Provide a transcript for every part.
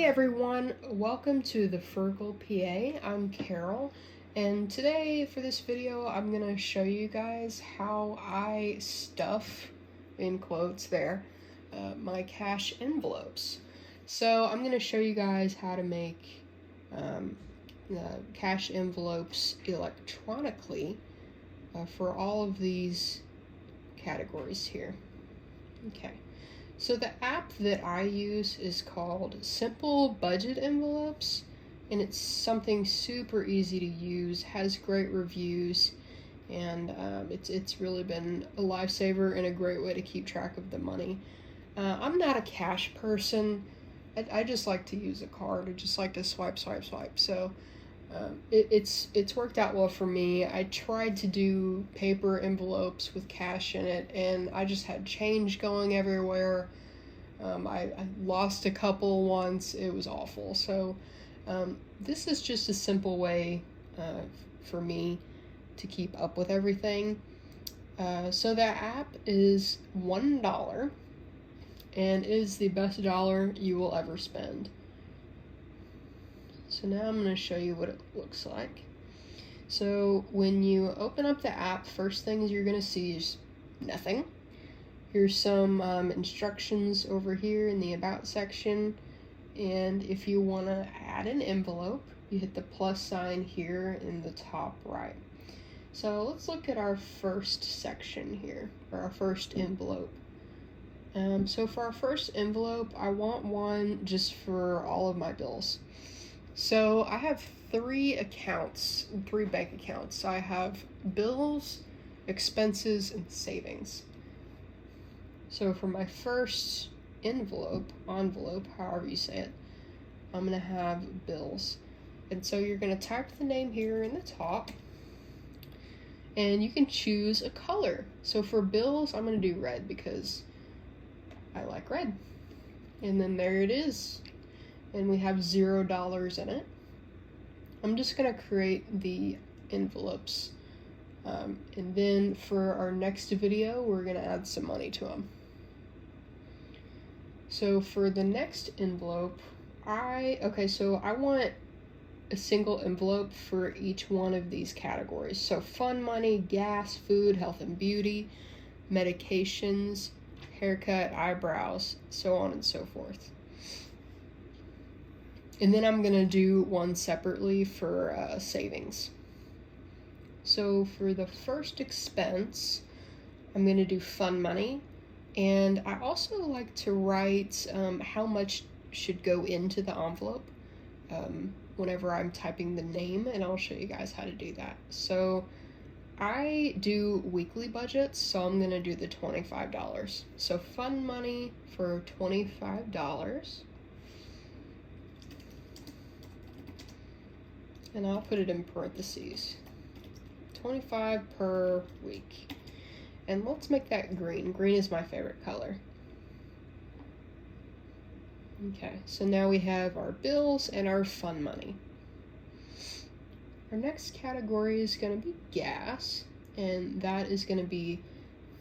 everyone, welcome to the Frugal PA. I'm Carol, and today for this video I'm going to show you guys how I stuff, in quotes there, my cash envelopes. So I'm going to show you guys how to make the cash envelopes electronically for all of these categories here. Okay. So the app that I use is called Simple Budget Envelopes, and it's something super easy to use, has great reviews, and it's really been a lifesaver and a great way to keep track of the money. I'm not a cash person. I just like to use a card. I just like to swipe. So it's worked out well for me. I tried to do paper envelopes with cash in it, and I just had change going everywhere. I lost a couple once. It was awful. So this is just a simple way for me to keep up with everything. So that app is $1 and is the best dollar you will ever spend. So now I'm going to show you what it looks like. So when you open up the app, first things you're going to see is nothing. Here's some instructions over here in the About section. And if you want to add an envelope, you hit the plus sign here in the top right. So let's look at our first section here, or our first envelope. So for our first envelope, I want one just for all of my bills. So I have three bank accounts. I have bills, expenses, and savings. So for my first envelope, however you say it, I'm going to have bills. And so you're going to type the name here in the top, and you can choose a color. So for bills, I'm going to do red because I like red. And then there it is. And we have $0 in it. I'm just going to create the envelopes. And then for our next video, we're going to add some money to them. So for the next envelope, I want a single envelope for each one of these categories. So fun money, gas, food, health and beauty, medications, haircut, eyebrows, so on and so forth. And then I'm going to do one separately for savings. So for the first expense, I'm going to do fun money. And I also like to write how much should go into the envelope whenever I'm typing the name, and I'll show you guys how to do that. So I do weekly budgets, so I'm going to do the $25. So fun money for $25. And I'll put it in parentheses. 25 per week. And let's make that green. Green is my favorite color. Okay, so now we have our bills and our fun money. Our next category is going to be gas, and that is going to be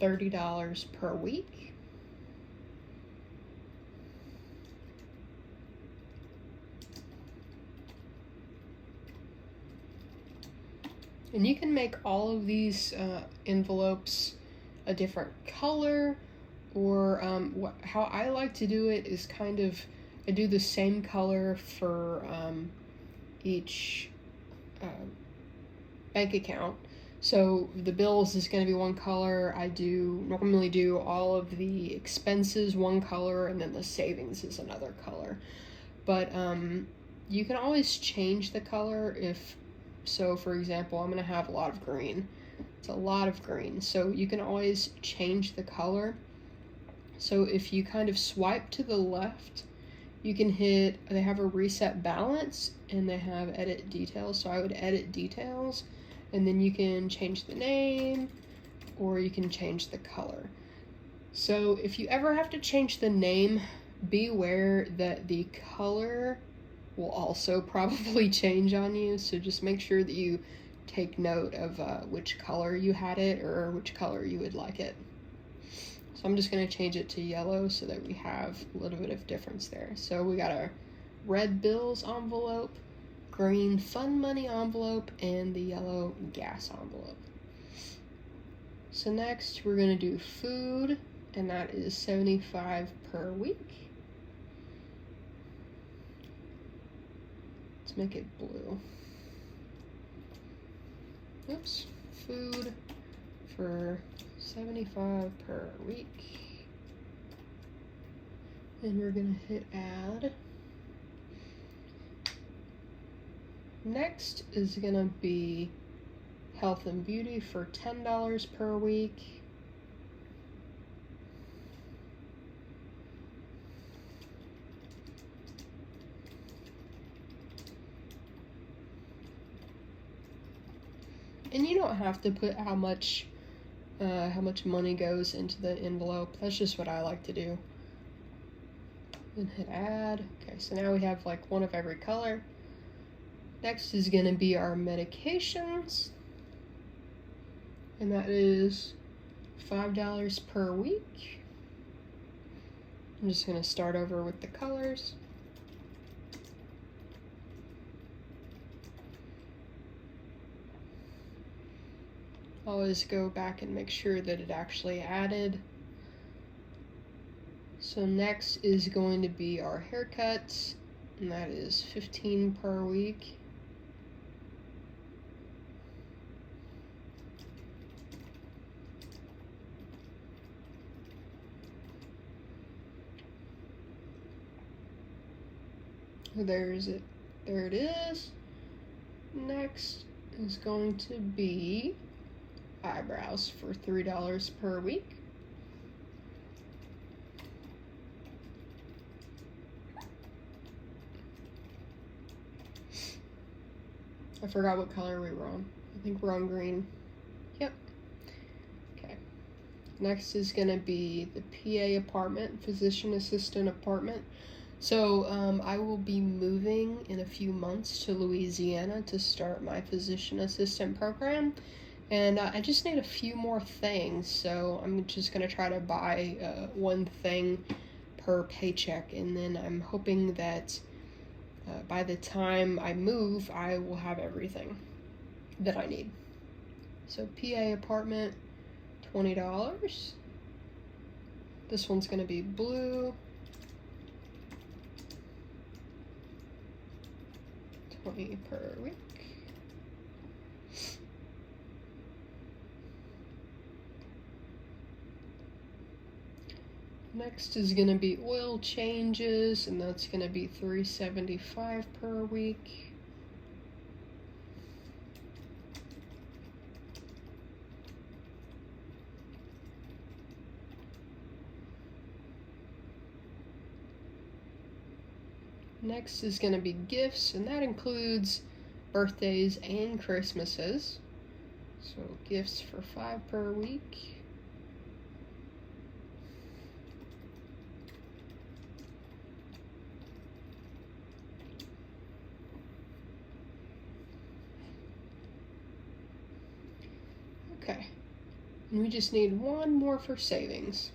$30 per week. And you can make all of these envelopes a different color, or how I like to do it is I do the same color for each bank account. So the bills is going to be one color. I normally do all of the expenses one color, and then the savings is another color. But you can always change the color so for example, I'm going to have a lot of green. It's a lot of green. So you can always change the color. So if you kind of swipe to the left, you can they have a reset balance and they have edit details. So I would edit details, and then you can change the name or you can change the color. So if you ever have to change the name, beware that the color will also probably change on you. So just make sure that you take note of which color you had it or which color you would like it. So I'm just going to change it to yellow so that we have a little bit of difference there. So we got our red bills envelope, green fun money envelope, and the yellow gas envelope. So next we're going to do food, and that is $75 per week. Let's make it blue. Oops, food for $75 per week. And we're gonna hit add. Next is gonna be health and beauty for $10 per week. And you don't have to put how much money goes into the envelope. That's just what I like to do. And hit add. Okay, so now we have like one of every color. Next is gonna be our medications. And that is $5 per week. I'm just gonna start over with the colors. Always go back and make sure that it actually added. So next is going to be our haircuts, and that is $15 per week. There it is. Next is going to be eyebrows for $3 per week. I forgot what color we were on. I think we're on green. Yep. Okay. Next is gonna be the PA apartment, physician assistant apartment. So I will be moving in a few months to Louisiana to start my physician assistant program. And I just need a few more things, so I'm just going to try to buy one thing per paycheck, and then I'm hoping that by the time I move, I will have everything that I need. So PA apartment, $20. This one's going to be blue. $20 per week. Next is going to be oil changes, and that's going to be $3.75 per week. Next is going to be gifts, and that includes birthdays and Christmases. So gifts for $5 per week. Okay, and we just need one more for savings.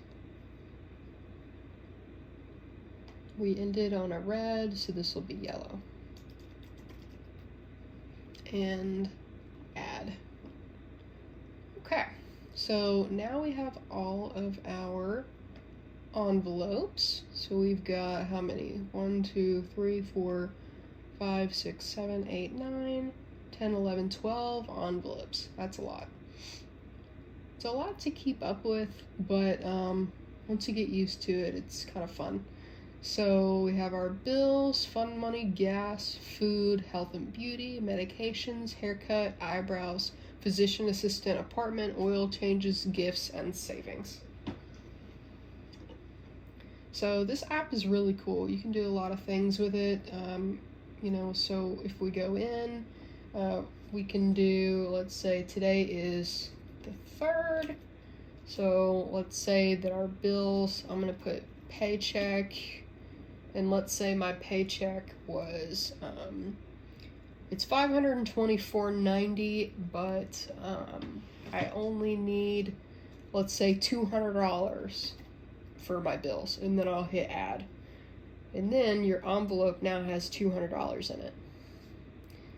We ended on a red, so this will be yellow. And add. Okay, so now we have all of our envelopes. So we've got how many? 1, 2, 3, 4, 5, 6, 7, 8, 9, 10, 11, 12 envelopes. That's a lot. It's a lot to keep up with, but once you get used to it, it's kind of fun. So we have our bills, fun money, gas, food, health and beauty, medications, haircut, eyebrows, physician assistant, apartment, oil changes, gifts, and savings. So this app is really cool. You can do a lot of things with it. You know, so if we go in, we can do, let's say today is the 3rd. So let's say that our bills, I'm going to put paycheck, and let's say my paycheck was, it's $524.90, but I only need, let's say $200 for my bills, and then I'll hit add. And then your envelope now has $200 in it.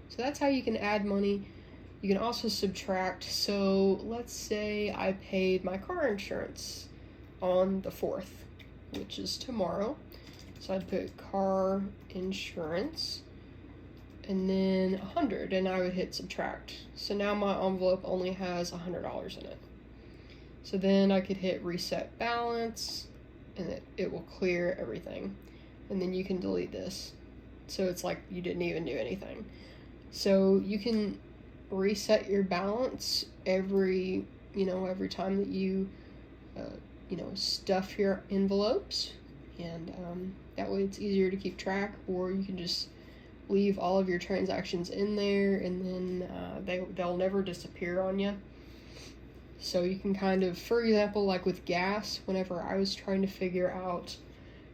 So that's how you can add money. You can also subtract. So let's say I paid my car insurance on the 4th, which is tomorrow. So I'd put car insurance and then 100, and I would hit subtract. So now my envelope only has $100 in it. So then I could hit reset balance, and it will clear everything. And then you can delete this. So it's like you didn't even do anything. So you can reset your balance every time that you, stuff your envelopes. And that way it's easier to keep track, or you can just leave all of your transactions in there, and then they'll never disappear on you. So you can kind of, for example, like with gas, whenever I was trying to figure out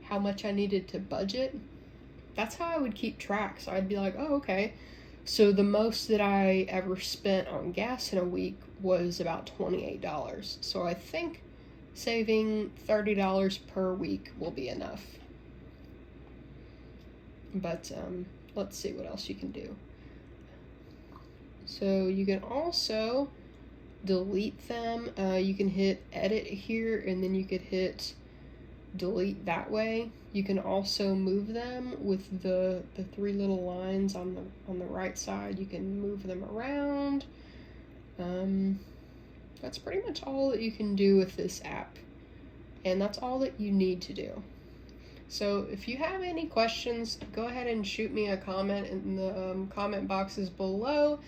how much I needed to budget, that's how I would keep track. So I'd be like, oh, okay, so the most that I ever spent on gas in a week was about $28. So I think saving $30 per week will be enough. But let's see what else you can do. So you can also delete them. You can hit edit here, and then you could hit delete that way. You can also move them with the 3 little lines on the right side. You can move them around. That's pretty much all that you can do with this app, and that's all that you need to do. So if you have any questions, go ahead and shoot me a comment in the comment boxes below,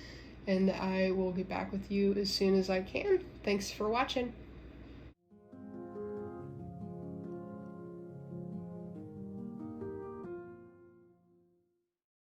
and I will get back with you as soon as I can. Thanks for watching.